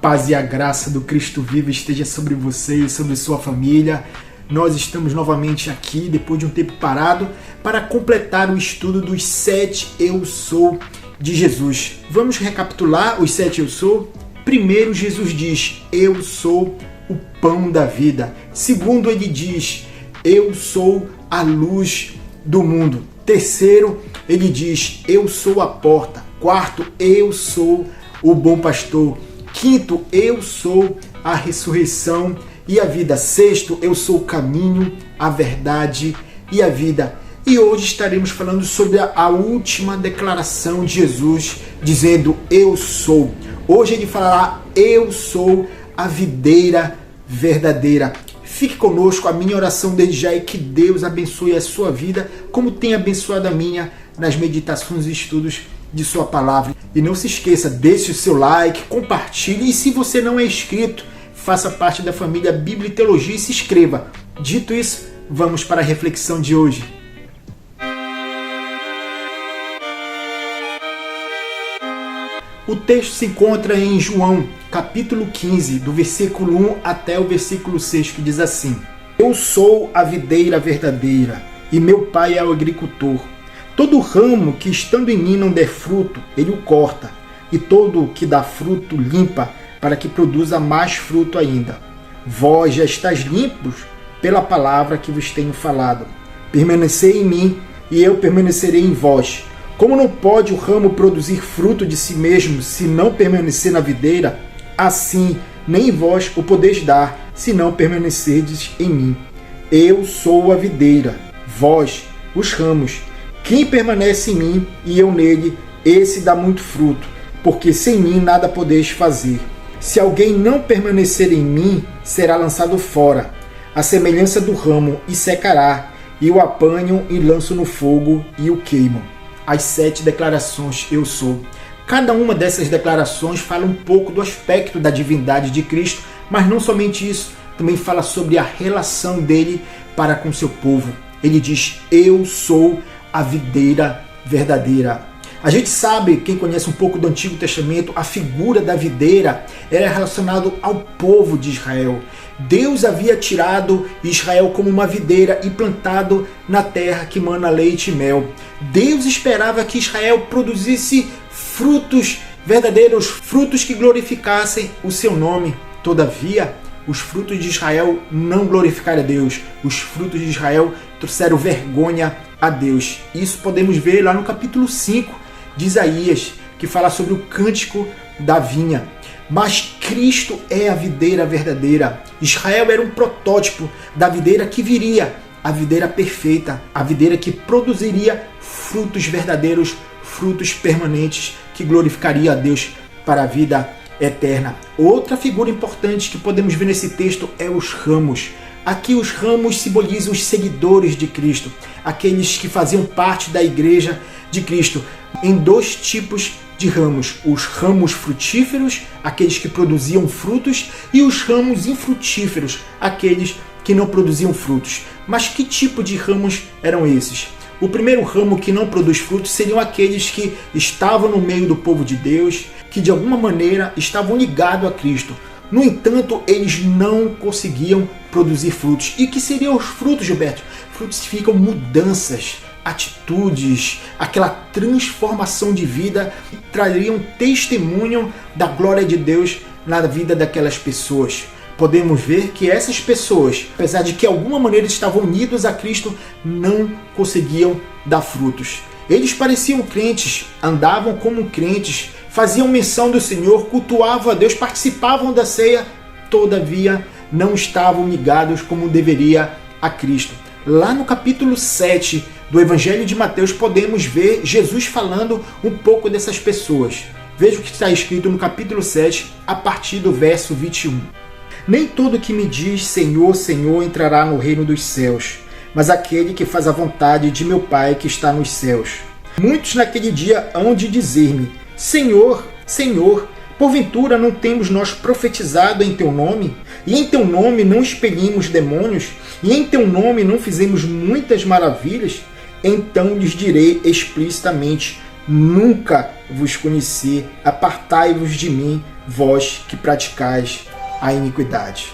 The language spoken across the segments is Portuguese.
paz e a graça do Cristo vivo esteja sobre você e sobre sua família. Nós estamos novamente aqui, depois de um tempo parado, para completar o estudo dos 7 Eu Sou de Jesus. Vamos recapitular os 7 Eu Sou? Primeiro, Jesus diz, eu sou o pão da vida. Segundo, ele diz, eu sou a luz do mundo. Terceiro, ele diz, eu sou a porta. Quarto, eu sou o bom pastor. Quinto, eu sou a ressurreição e a vida. Sexto, eu sou o caminho, a verdade e a vida. E hoje estaremos falando sobre a última declaração de Jesus, dizendo, eu sou. Hoje ele falará, eu sou a videira verdadeira. Fique conosco, a minha oração desde já é que Deus abençoe a sua vida, como tem abençoado a minha nas meditações e estudos de sua palavra. E não se esqueça, deixe o seu like, compartilhe e se você não é inscrito, faça parte da família Bíblia e Teologia e se inscreva. Dito isso, vamos para a reflexão de hoje. O texto se encontra em João, capítulo 15, do versículo 1 até o versículo 6, que diz assim: Eu sou a videira verdadeira, e meu pai é o agricultor. Todo ramo que estando em mim não der fruto, ele o corta, e todo que dá fruto limpa, para que produza mais fruto ainda. Vós já estáis limpos pela palavra que vos tenho falado. Permanecei em mim, e eu permanecerei em vós. Como não pode o ramo produzir fruto de si mesmo, se não permanecer na videira, assim nem vós o podeis dar, se não permanecerdes em mim. Eu sou a videira, vós os ramos. Quem permanece em mim e eu nele, esse dá muito fruto, porque sem mim nada podeis fazer. Se alguém não permanecer em mim, será lançado fora, à semelhança do ramo, e secará, e o apanham e lançam no fogo e o queimam. As 7 declarações eu sou. Cada uma dessas declarações fala um pouco do aspecto da divindade de Cristo, mas não somente isso, também fala sobre a relação dele para com seu povo. Ele diz, eu sou a videira verdadeira. A gente sabe, quem conhece um pouco do Antigo Testamento, a figura da videira era relacionada ao povo de Israel. Deus havia tirado Israel como uma videira e plantado na terra que mana leite e mel. Deus esperava que Israel produzisse frutos verdadeiros, frutos que glorificassem o seu nome. Todavia, os frutos de Israel não glorificaram a Deus. Os frutos de Israel trouxeram vergonha a Deus. Isso podemos ver lá no capítulo 5 de Isaías, que fala sobre o cântico da vinha. Mas Cristo é a videira verdadeira. Israel era um protótipo da videira que viria, a videira perfeita, a videira que produziria frutos verdadeiros, frutos permanentes, que glorificaria a Deus para a vida eterna. Outra figura importante que podemos ver nesse texto é os ramos. Aqui os ramos simbolizam os seguidores de Cristo, aqueles que faziam parte da igreja de Cristo, em 2 tipos de ramos, os ramos frutíferos, aqueles que produziam frutos, e os ramos infrutíferos, aqueles que não produziam frutos. Mas que tipo de ramos eram esses? O primeiro ramo que não produz frutos seriam aqueles que estavam no meio do povo de Deus, que de alguma maneira estavam ligados a Cristo. No entanto, eles não conseguiam produzir frutos. E que seriam os frutos, Gilberto? Frutos significam mudanças, atitudes, aquela transformação de vida que trariam testemunho da glória de Deus na vida daquelas pessoas. Podemos ver que essas pessoas, apesar de que de alguma maneira estavam unidos a Cristo, não conseguiam dar frutos. Eles pareciam crentes, andavam como crentes, faziam menção do Senhor, cultuavam a Deus, participavam da ceia, todavia não estavam ligados como deveria a Cristo. Lá no capítulo 7 do Evangelho de Mateus podemos ver Jesus falando um pouco dessas pessoas. Veja o que está escrito no capítulo 7, a partir do verso 21. Nem todo que me diz Senhor, Senhor entrará no reino dos céus, mas aquele que faz a vontade de meu Pai que está nos céus. Muitos naquele dia hão de dizer-me, Senhor, Senhor, porventura não temos nós profetizado em teu nome? E em teu nome não expelimos demônios? E em teu nome não fizemos muitas maravilhas? Então lhes direi explicitamente, nunca vos conheci, apartai-vos de mim, vós que praticais a iniquidade.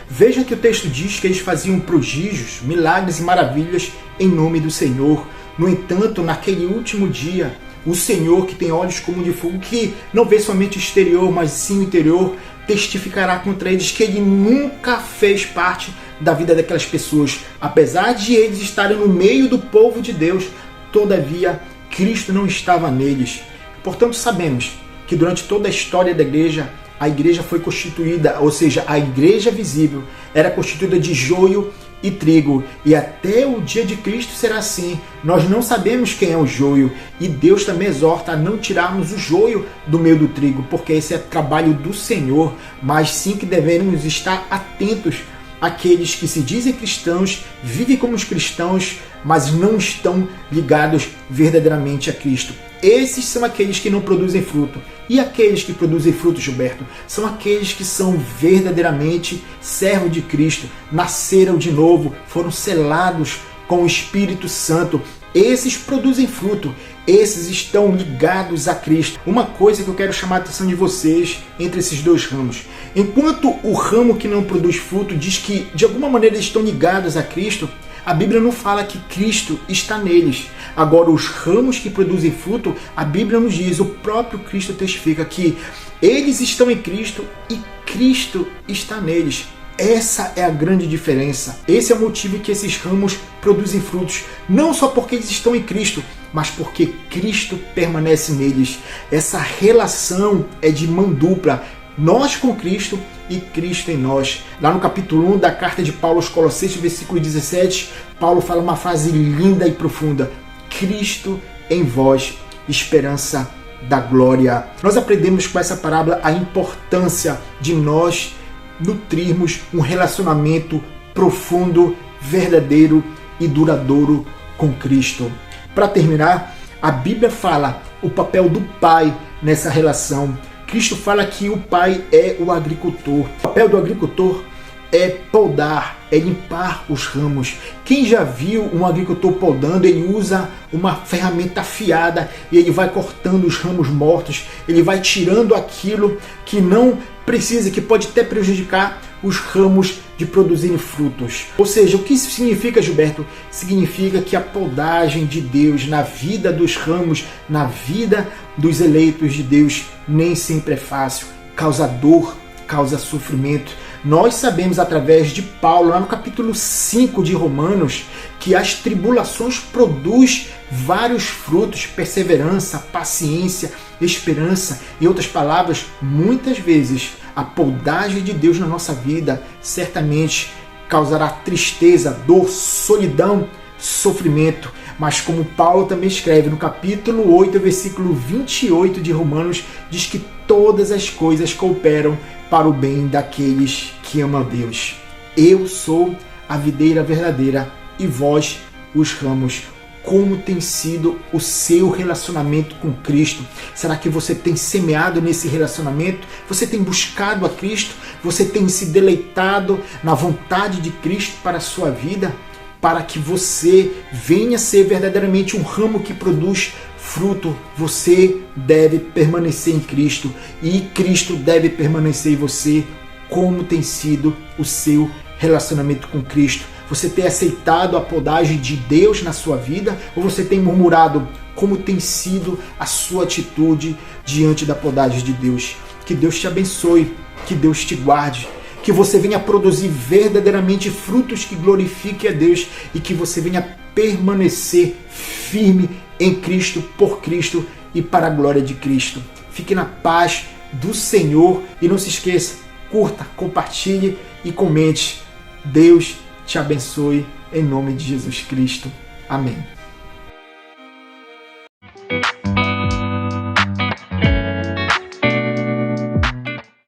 Veja que o texto diz que eles faziam prodígios, milagres e maravilhas em nome do Senhor. No entanto, naquele último dia, o Senhor, que tem olhos como de fogo, que não vê somente o exterior, mas sim o interior, testificará contra eles que ele nunca fez parte da vida daquelas pessoas. Apesar de eles estarem no meio do povo de Deus, todavia, Cristo não estava neles. Portanto, sabemos que durante toda a história da igreja, a igreja foi constituída, ou seja, a igreja visível era constituída de joio e trigo, e até o dia de Cristo será assim. Nós não sabemos quem é o joio, e Deus também exorta a não tirarmos o joio do meio do trigo, porque esse é trabalho do Senhor, mas sim que devemos estar atentos àqueles que se dizem cristãos, vivem como os cristãos, mas não estão ligados verdadeiramente a Cristo. Esses são aqueles que não produzem fruto. E aqueles que produzem fruto, Gilberto, são aqueles que são verdadeiramente servos de Cristo, nasceram de novo, foram selados com o Espírito Santo. Esses produzem fruto, esses estão ligados a Cristo. Uma coisa que eu quero chamar a atenção de vocês entre esses dois ramos. Enquanto o ramo que não produz fruto diz que de alguma maneira eles estão ligados a Cristo, a Bíblia não fala que Cristo está neles. Agora, os ramos que produzem fruto, a Bíblia nos diz, o próprio Cristo testifica que eles estão em Cristo e Cristo está neles. Essa é a grande diferença. Esse é o motivo que esses ramos produzem frutos. Não só porque eles estão em Cristo, mas porque Cristo permanece neles. Essa relação é de mão dupla. Nós com Cristo e Cristo em nós. Lá no capítulo 1 da carta de Paulo aos Colossenses, versículo 17, Paulo fala uma frase linda e profunda. Cristo em vós, esperança da glória. Nós aprendemos com essa parábola a importância de nós nutrirmos um relacionamento profundo, verdadeiro e duradouro com Cristo. Para terminar, a Bíblia fala o papel do pai nessa relação. Cristo fala que o pai é o agricultor. O papel do agricultor é podar, é limpar os ramos. Quem já viu um agricultor podando, ele usa uma ferramenta afiada e ele vai cortando os ramos mortos, ele vai tirando aquilo que não precisa, que pode até prejudicar os ramos de produzirem frutos. Ou seja, o que isso significa, Gilberto? Significa que a podagem de Deus na vida dos ramos, na vida dos eleitos de Deus, nem sempre é fácil. Causa dor, causa sofrimento. Nós sabemos através de Paulo, lá no capítulo 5 de Romanos, que as tribulações produzem vários frutos, perseverança, paciência, esperança. Em outras palavras, muitas vezes a podagem de Deus na nossa vida certamente causará tristeza, dor, solidão, sofrimento. Mas como Paulo também escreve no capítulo 8, versículo 28 de Romanos, diz que todas as coisas cooperam para o bem daqueles que amam a Deus. Eu sou a videira verdadeira e vós os ramos. Como tem sido o seu relacionamento com Cristo? Será que você tem semeado nesse relacionamento? Você tem buscado a Cristo? Você tem se deleitado na vontade de Cristo para a sua vida? Para que você venha ser verdadeiramente um ramo que produz fruto, você deve permanecer em Cristo e Cristo deve permanecer em você. Como tem sido o seu relacionamento com Cristo? Você tem aceitado a podagem de Deus na sua vida ou você tem murmurado? Como tem sido a sua atitude diante da podagem de Deus? Que Deus te abençoe, que Deus te guarde, que você venha produzir verdadeiramente frutos que glorifiquem a Deus e que você venha permanecer firme em Cristo, por Cristo e para a glória de Cristo. Fique na paz do Senhor e não se esqueça, curta, compartilhe e comente. Deus te abençoe em nome de Jesus Cristo. Amém.